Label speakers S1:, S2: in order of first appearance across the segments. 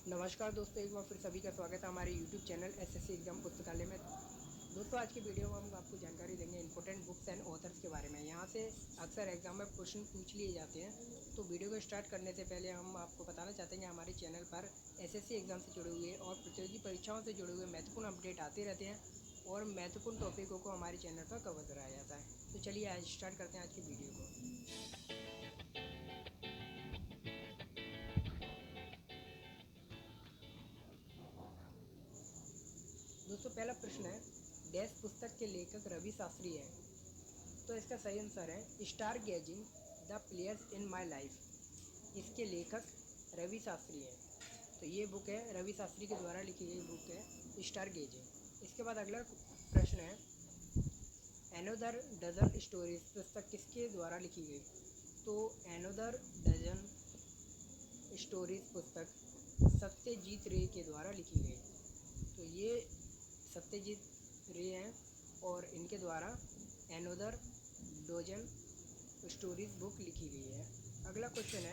S1: नमस्कार दोस्तों, एक बार फिर सभी का स्वागत है हमारे YouTube चैनल एसएससी एग्जाम पुस्तकालय में। दोस्तों, आज की वीडियो में हम आपको जानकारी देंगे इंपॉर्टेंट बुक्स एंड ऑथर्स के बारे में। यहाँ से अक्सर एग्जाम में प्रश्न पूछ लिए जाते हैं। तो वीडियो को स्टार्ट करने से पहले हम आपको बताना चाहते हैं कि हमारे चैनल पर एसएससी एग्जाम से जुड़े हुए और प्रतियोगी परीक्षाओं से जुड़े हुए महत्वपूर्ण अपडेट आते रहते हैं और महत्वपूर्ण टॉपिकों को हमारे चैनल पर कवर कराया जाता है। तो चलिए आज स्टार्ट करते हैं आज की वीडियो को। दोस्तों, पहला प्रश्न है, डैश पुस्तक के लेखक रवि शास्त्री हैं। तो इसका सही आंसर है star gazing the players in my life. इसके लेखक रवि शास्त्री हैं। तो ये बुक है रवि शास्त्री के द्वारा लिखी गई बुक है स्टार गेजिंग। इसके बाद अगला प्रश्न है, एनोदर डजन स्टोरीज पुस्तक किसके द्वारा लिखी गई। तो एनोदर डजन स्टोरीज पुस्तक सत्यजीत रे के द्वारा लिखी गई। तो ये सत्यजीत रे हैं और इनके द्वारा एनोदर डोजन स्टोरीज बुक लिखी गई है। अगला क्वेश्चन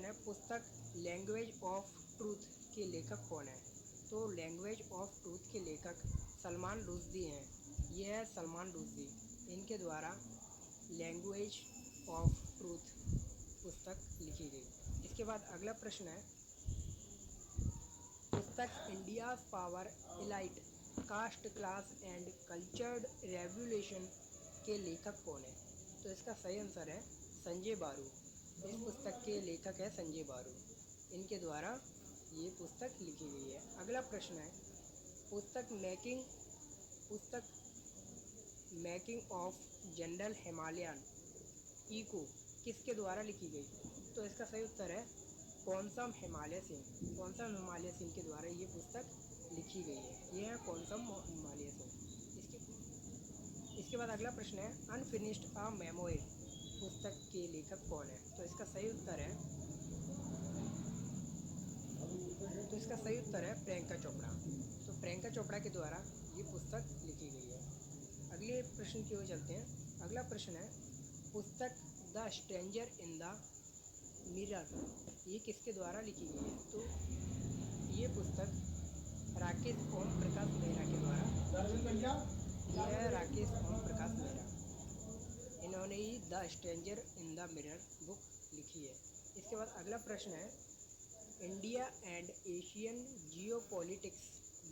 S1: है, पुस्तक लैंग्वेज ऑफ ट्रूथ के लेखक कौन है। तो लैंग्वेज ऑफ ट्रूथ के लेखक सलमान रुश्दी हैं। यह है सलमान रुश्दी, इनके द्वारा लैंग्वेज ऑफ ट्रूथ पुस्तक लिखी गई। इसके बाद अगला प्रश्न है, पुस्तक India power elite caste class and cultured revolution के लेखक कौन है। तो इसका सही आंसर है संजय बारू। इस पुस्तक के लेखक है संजय बारू, इनके द्वारा ये पुस्तक लिखी गई है। अगला प्रश्न है, पुस्तक making of general Himalayan echo किसके द्वारा लिखी गई। तो इसका सही उत्तर है कौनसम हिमालय सिंह के द्वारा ये पुस्तक लिखी गई है। यह है कौनसम हिमालय सिंह। इसके बाद अगला प्रश्न है, अनफिनिश्ड अ मेमोयर पुस्तक के लेखक कौन है। तो इसका सही उत्तर है प्रियंका चोपड़ा। तो प्रियंका चोपड़ा के द्वारा ये पुस्तक लिखी गई है। अगले प्रश्न की ओर चलते हैं। अगला प्रश्न है, पुस्तक the stranger in the mirror ये किसके द्वारा लिखी गई है। तो ये पुस्तक राकेश ओम प्रकाश मेहरा के द्वारा, यह राकेश ओम प्रकाश मेहरा, इन्होंने ही the stranger in the mirror book लिखी है। इसके बाद अगला प्रश्न है, India and Asian geopolitics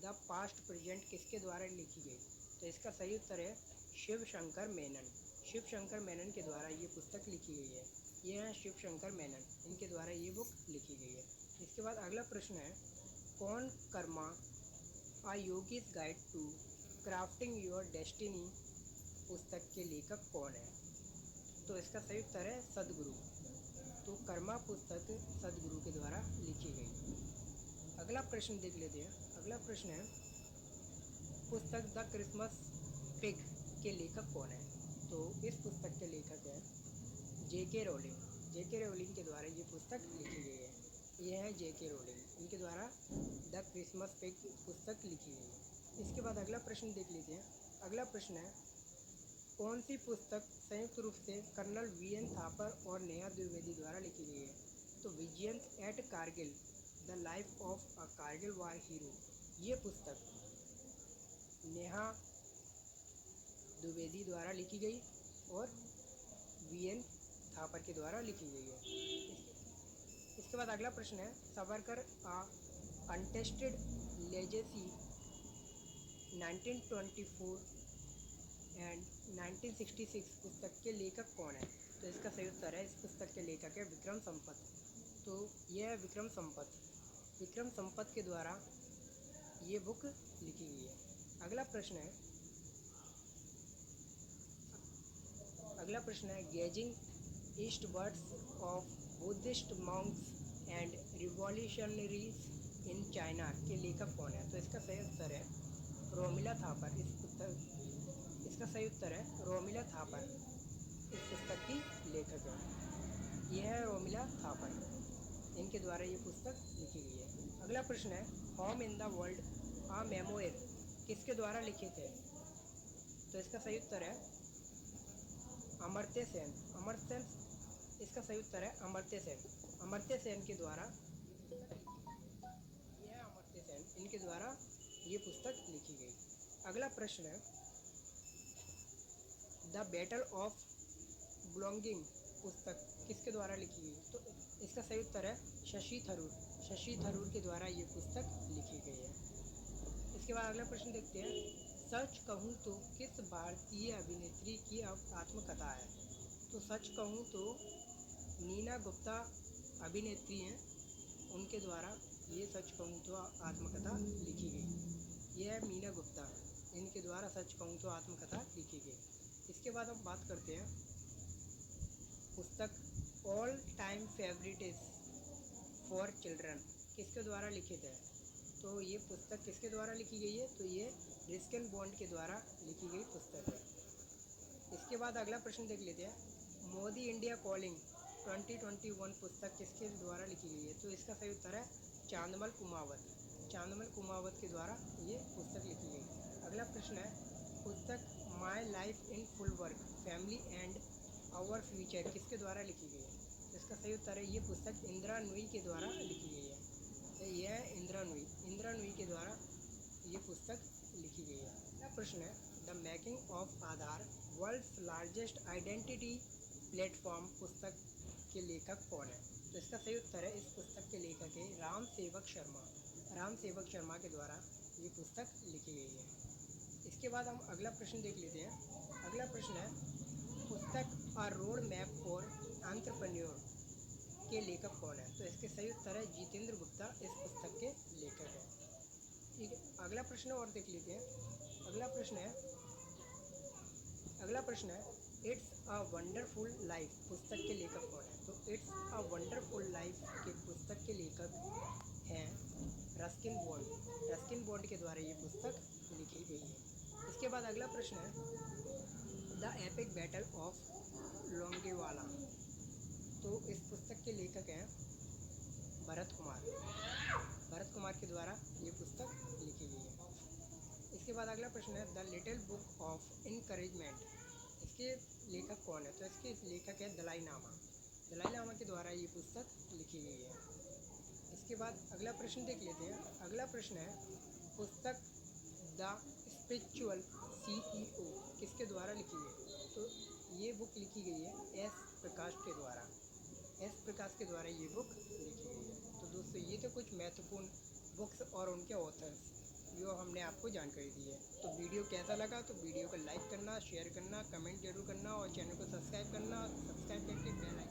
S1: the past present किसके द्वारा लिखी गई। तो इसका सही उत्तर है शिव शंकर मेनन के द्वारा ये पुस्तक लिखी गई है। ये हैं शिव शंकर मेनन, इनके द्वारा ये बुक लिखी गई है। इसके बाद अगला प्रश्न है, कौन Karma a yogi's guide to crafting your destiny पुस्तक के लेखक कौन है। तो इसका सही उत्तर है सदगुरु। तो कर्मा पुस्तक सदगुरु के द्वारा लिखी गई। अगला प्रश्न देख लेते हैं। अगला प्रश्न है, पुस्तक द क्रिसमस पिग के लेखक कौन है। तो इस पुस्तक के लेखक हैं जेके रोलिंग के द्वारा ये पुस्तक लिखी गई है। यह है जेके रोलिंग, इनके द्वारा द क्रिसमस पिग पुस्तक लिखी गई है। इसके बाद अगला प्रश्न देख लीजिए। अगला प्रश्न है, कौन सी पुस्तक संयुक्त रूप से कर्नल वीएन थापर और नेहा द्विवेदी द्वारा लिखी गई है। तो Vijyant at Kargil the life of a Kargil war hero ये पुस्तक नेहा द्विवेदी द्वारा लिखी गई और वीएन थापर के द्वारा लिखी गई है। इसके बाद अगला प्रश्न है, सावरकर आ कंटेस्टेड लेजेसी 1924 एंड 1966 पुस्तक के लेखक कौन है। तो इसका सही उत्तर है, इस पुस्तक के लेखक है विक्रम संपत। तो यह है विक्रम संपत के द्वारा ये बुक लिखी गई है। अगला प्रश्न है, gazing eastwards of Buddhist monks and revolutionaries in China के लेखक कौन है। तो इसका सही उत्तर है रोमिला थापर। इसका सही उत्तर है रोमिला थापर, इस पुस्तक की लेखक है। यह है रोमिला थापर, इनके द्वारा ये पुस्तक लिखी गई है। अगला प्रश्न है, home in the world a memoir किसके द्वारा लिखे थे। तो इसका सही उत्तर है अमर्त्य सेन। इसका सही उत्तर है अमर्त्य सेन के द्वारा पुस्तक लिखी गई है। ये है अमर्त्य सेन, इनके द्वारा ये पुस्तक लिखी गई। अगला प्रश्न है, द बैटल ऑफ ब्लॉन्गिंग पुस्तक किसके द्वारा लिखी गई? तो इसका सही उत्तर है शशि थरूर। शशि थरूर के द्वारा ये पुस्तक लिखी गई है। इसके बाद अगला प्रश्न देखते हैं, सच कहूँ तो किस भारतीय अभिनेत्री की आत्मकथा है? तो सच कहूँ तो नीना गुप्ता अभिनेत्री हैं, उनके द्वारा ये सच कहूँ तो आत्मकथा लिखी गई। यह है मीना गुप्ता, इनके द्वारा सच कहूँ तो आत्मकथा लिखी गई। इसके बाद हम बात करते हैं पुस्तक all time favourite for children किसके द्वारा लिखित है? तो ये पुस्तक किसके द्वारा लिखी गई है? तो ये रिस्किन बॉन्ड के द्वारा लिखी गई पुस्तक है। इसके बाद अगला प्रश्न देख लेते हैं, मोदी इंडिया कॉलिंग 2021 पुस्तक किसके द्वारा लिखी गई है? तो इसका सही उत्तर है चांदमल कुमावत। चांदमल कुमावत के द्वारा ये पुस्तक लिखी गई। अगला प्रश्न है, पुस्तक my life in full work family and our future किसके द्वारा लिखी गई है? तो इसका सही उत्तर है ये पुस्तक इंदिरा नूई के द्वारा लिखी गई है। तो यह है इंदिरा नूई के द्वारा ये पुस्तक लिखी गई है। अगला प्रश्न है, the making of Aadhaar world's largest identity platform पुस्तक के लेखक कौन है? तो इसका सही उत्तर है इस पुस्तक के लेखक है राम सेवक शर्मा। राम सेवक शर्मा के द्वारा ये पुस्तक लिखी गई है। इसके बाद हम अगला प्रश्न देख लेते हैं। अगला प्रश्न है, पुस्तक अ रोड मैप फॉर एंटरप्रेन्योर के लेखक कौन है? तो इसके सही उत्तर है जितेंद्र गुप्ता इस पुस्तक के लेखक हैं। ठीक है, अगला प्रश्न और देख लेते हैं। अगला प्रश्न है, इट्स अ वंडरफुल लाइफ पुस्तक के लेखक कौन है? तो इट्स अ वंडरफुल लाइफ के पुस्तक के लेखक हैं रस्किन बॉन्ड। रस्किन बॉन्ड के द्वारा ये पुस्तक लिखी गई है। इसके बाद अगला प्रश्न है, the epic battle of Longewala. तो इस पुस्तक के लेखक हैं भरत कुमार। भरत कुमार के द्वारा ये पुस्तक लिखी गई है। इसके बाद अगला प्रश्न है, the little book of encouragement इसके लेखक कौन है? तो इसके लेखक है दलाई लामा। दलाई लामा के द्वारा ये पुस्तक लिखी गई है। इसके बाद अगला प्रश्न देख लेते हैं। अगला प्रश्न है, पुस्तक द स्पिरिचुअल CEO किसके द्वारा लिखी गई? तो ये बुक लिखी गई है एस प्रकाश के द्वारा। एस प्रकाश के द्वारा ये बुक लिखी गई है। तो दोस्तों ये तो कुछ महत्वपूर्ण बुक्स और उनके ऑथर्स जो हमने आपको जानकारी दी है। तो वीडियो कैसा लगा? तो वीडियो को लाइक करना, शेयर करना, कमेंट जरूर करना और चैनल को सब्सक्राइब करना। सब्सक्राइब करके बेल आइकन